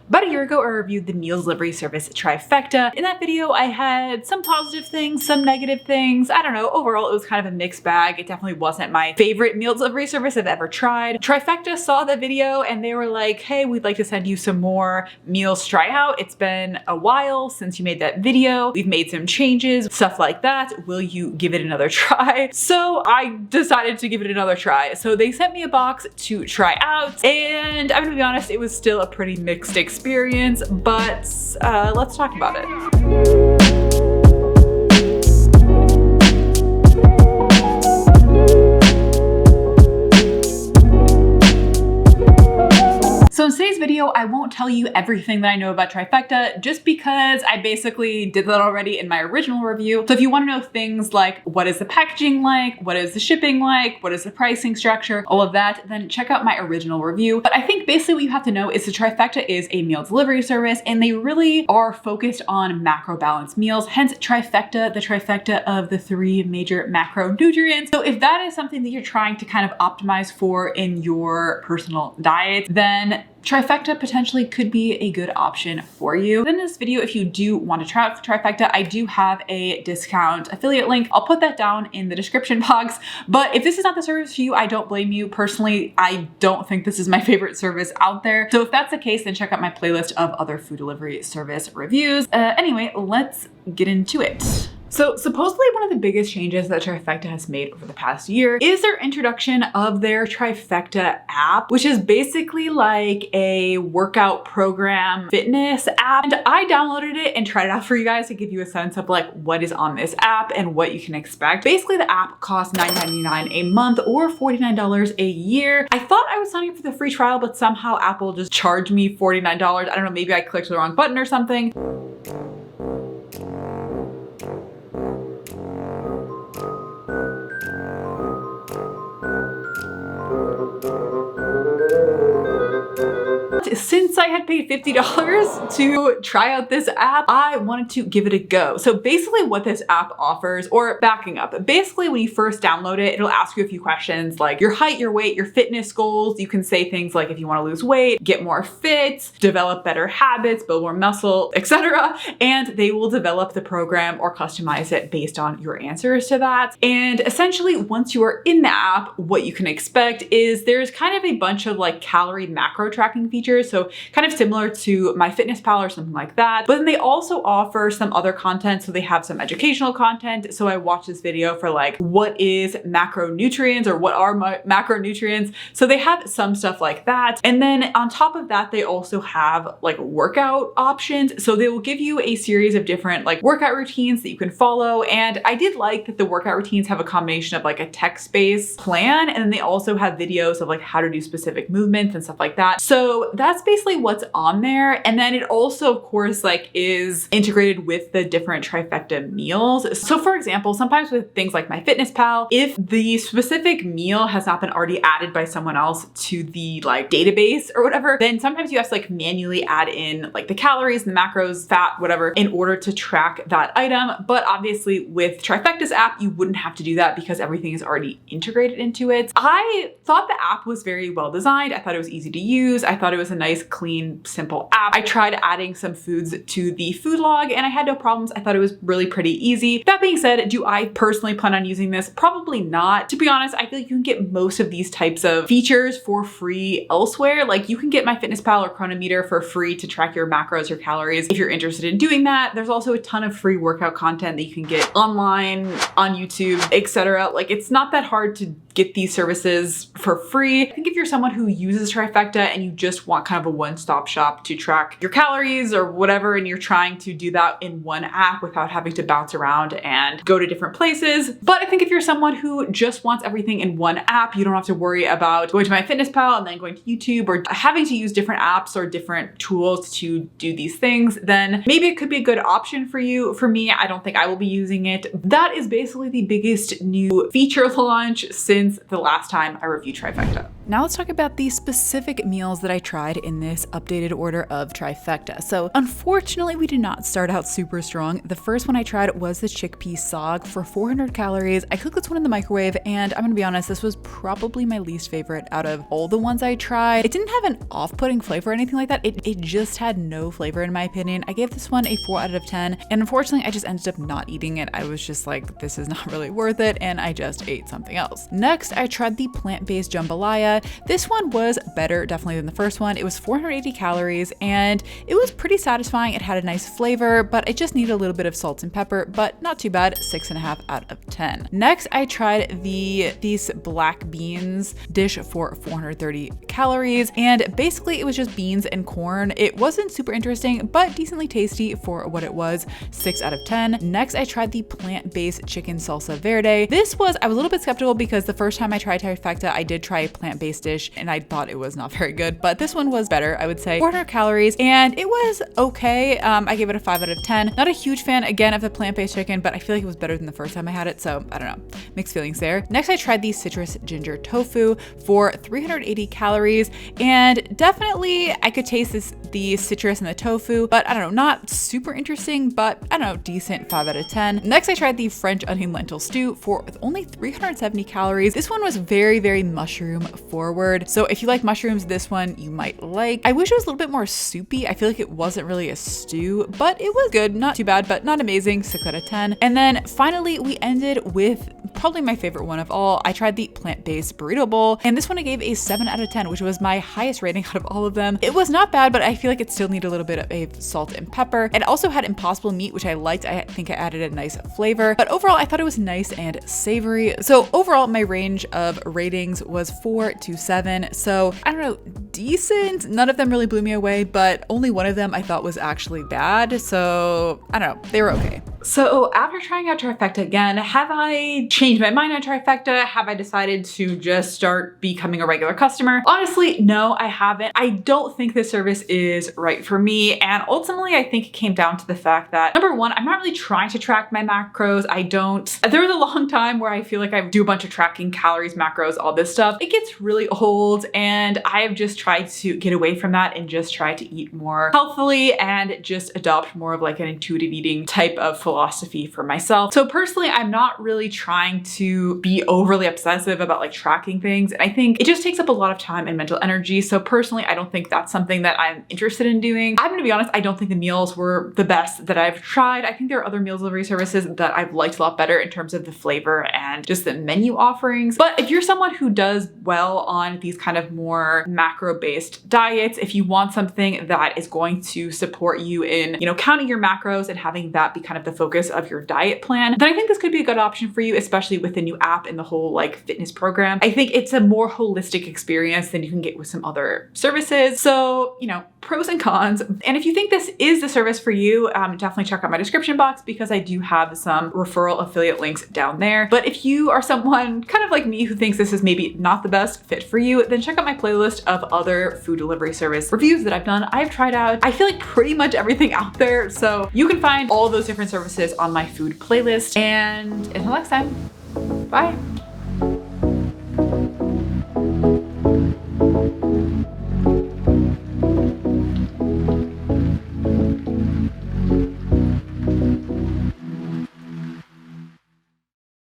About a year ago, I reviewed the meals delivery service Trifecta. In that video, I had some positive things, some negative things. I don't know, overall, it was kind of a mixed bag. It definitely wasn't my favorite meal delivery service I've ever tried. Trifecta saw the video and they were like, hey, we'd like to send you some more meals to try out. It's been a while since you made that video. We've made some changes, stuff like that. Will you give it another try? So I decided to give it another try. So they sent me a box to try out, and I'm gonna be honest, it was still a pretty mixed experience, but let's talk about it. So in today's video, I won't tell you everything that I know about Trifecta just because I basically did that already in my original review. So if you want to know things like what is the packaging like, what is the shipping like, what is the pricing structure, all of that, then check out my original review. But I think basically what you have to know is the Trifecta is a meal delivery service and they really are focused on macro balanced meals, hence Trifecta, the trifecta of the 3 major macronutrients. So if that is something that you're trying to kind of optimize for in your personal diet, then Trifecta potentially could be a good option for you. In this video, if you do want to try out Trifecta, I do have a discount affiliate link. I'll put that down in the description box. But if this is not the service for you, I don't blame you. Personally, I don't think this is my favorite service out there. So if that's the case, then check out my playlist of other food delivery service reviews. Anyway, let's get into it. So supposedly one of the biggest changes that Trifecta has made over the past year is their introduction of their Trifecta app, which is basically like a workout program fitness app. And I downloaded it and tried it out for you guys to give you a sense of like what is on this app and what you can expect. Basically the app costs $9.99 a month or $49 a year. I thought I was signing up for the free trial, but somehow Apple just charged me $49. I don't know, maybe I clicked the wrong button or something. Since I had paid $50 to try out this app, I wanted to give it a go. So basically what this app offers, or backing up, basically when you first download it, it'll ask you a few questions like your height, your weight, your fitness goals. You can say things like if you want to lose weight, get more fit, develop better habits, build more muscle, etc. And they will develop the program or customize it based on your answers to that. And essentially once you are in the app, what you can expect is there's kind of a bunch of like calorie macro tracking features. So kind of similar to MyFitnessPal or something like that. But then they also offer some other content. So they have some educational content. So I watched this video for like, what is macronutrients or what are macronutrients? So they have some stuff like that. And then on top of that, they also have like workout options. So they will give you a series of different like workout routines that you can follow. And I did like that the workout routines have a combination of like a text-based plan. And then they also have videos of like how to do specific movements and stuff like that. So that's basically what's on there. And then it also, of course, like is integrated with the different Trifecta meals. So for example, sometimes with things like MyFitnessPal, if the specific meal has not been already added by someone else to the like database or whatever, then sometimes you have to like manually add in like the calories, the macros, fat, whatever, in order to track that item. But obviously with Trifecta's app, you wouldn't have to do that because everything is already integrated into it. I thought the app was very well designed. I thought it was easy to use. I thought it was a nice, clean, simple app. I tried adding some foods to the food log and I had no problems. I thought it was really pretty easy. That being said, do I personally plan on using this? Probably not. To be honest, I feel like you can get most of these types of features for free elsewhere. Like you can get MyFitnessPal or Chronometer for free to track your macros, your calories. If you're interested in doing that, there's also a ton of free workout content that you can get online, on YouTube, etc. Like it's not that hard to get these services for free. I think if you're someone who uses Trifecta and you just want kind of a one-stop shop to track your calories or whatever, and you're trying to do that in one app without having to bounce around and go to different places. But I think if you're someone who just wants everything in one app, you don't have to worry about going to MyFitnessPal and then going to YouTube or having to use different apps or different tools to do these things, then maybe it could be a good option for you. For me, I don't think I will be using it. That is basically the biggest new feature launch since the last time I reviewed Trifecta. Now let's talk about the specific meals that I tried in this updated order of Trifecta. So unfortunately, we did not start out super strong. The first one I tried was the chickpea sog for 400 calories. I cooked this one in the microwave, and I'm gonna be honest, this was probably my least favorite out of all the ones I tried. It didn't have an off-putting flavor or anything like that. It just had no flavor in my opinion. I gave this one a 4 out of 10, and unfortunately, I just ended up not eating it. I was just like, this is not really worth it, and I just ate something else. Next, I tried the plant-based jambalaya. This one was better definitely than the first one. It was 480 calories and it was pretty satisfying. It had a nice flavor, but it just needed a little bit of salt and pepper, but not too bad, 6.5 out of 10. Next, I tried these black beans dish for 430 calories, and basically it was just beans and corn. It wasn't super interesting, but decently tasty for what it was, 6 out of 10. Next, I tried the plant-based chicken salsa verde. I was a little bit skeptical because the first time I tried Trifecta, I did try a plant-based dish and I thought it was not very good, but this one was better, I would say. 400 calories, and it was okay. I gave it a 5 out of 10. Not a huge fan, again, of the plant-based chicken, but I feel like it was better than the first time I had it, so I don't know. Mixed feelings there. Next, I tried the citrus ginger tofu for 380 calories, and definitely I could taste the citrus and the tofu, but I don't know, not super interesting, but I don't know, decent, 5 out of 10. Next, I tried the French onion lentil stew for only 370 calories. This one was very, very mushroom forward. So if you like mushrooms, this one you might like. I wish it was a little bit more soupy. I feel like it wasn't really a stew, but it was good. Not too bad, but not amazing, 6 out of 10. And then finally, we ended with probably my favorite one of all. I tried the plant-based burrito bowl, and this one I gave a 7 out of 10, which was my highest rating out of all of them. It was not bad, but I feel like it still needed a little bit of salt and pepper. It also had impossible meat, which I liked. I think I added a nice flavor, but overall I thought it was nice and savory. So overall, my range of ratings was 4 to 7. So I don't know, decent. None of them really blew me away, but only one of them I thought was actually bad. So I don't know, they were okay. So after trying out Trifecta again, have I changed my mind on Trifecta? Have I decided to just start becoming a regular customer? Honestly, no, I haven't. I don't think this service is right for me. And ultimately, I think it came down to the fact that, number one, I'm not really trying to track my macros. There was a long time where I feel like I do a bunch of tracking calories, macros, all this stuff. It gets really old, and I've just tried to get away from that and just try to eat more healthily and just adopt more of like an intuitive eating type of philosophy for myself. So personally, I'm not really trying to be overly obsessive about like tracking things. And I think it just takes up a lot of time and mental energy. So personally, I don't think that's something that I'm interested in doing. I'm gonna be honest, I don't think the meals were the best that I've tried. I think there are other meal delivery services that I've liked a lot better in terms of the flavor and just the menu offerings. But if you're someone who does well on these kind of more macro-based diets, if you want something that is going to support you in, counting your macros and having that be kind of the focus of your diet plan, then I think this could be a good option for you, especially with the new app and the whole like fitness program. I think it's a more holistic experience than you can get with some other services. So, pros and cons. And if you think this is the service for you, definitely check out my description box because I do have some referral affiliate links down there. But if you are someone kind of like me who thinks this is maybe not the best fit for you, then check out my playlist of other food delivery service reviews that I've done. I've tried out, I feel like pretty much everything out there. So you can find all those different services on my food playlist. And until next time, bye.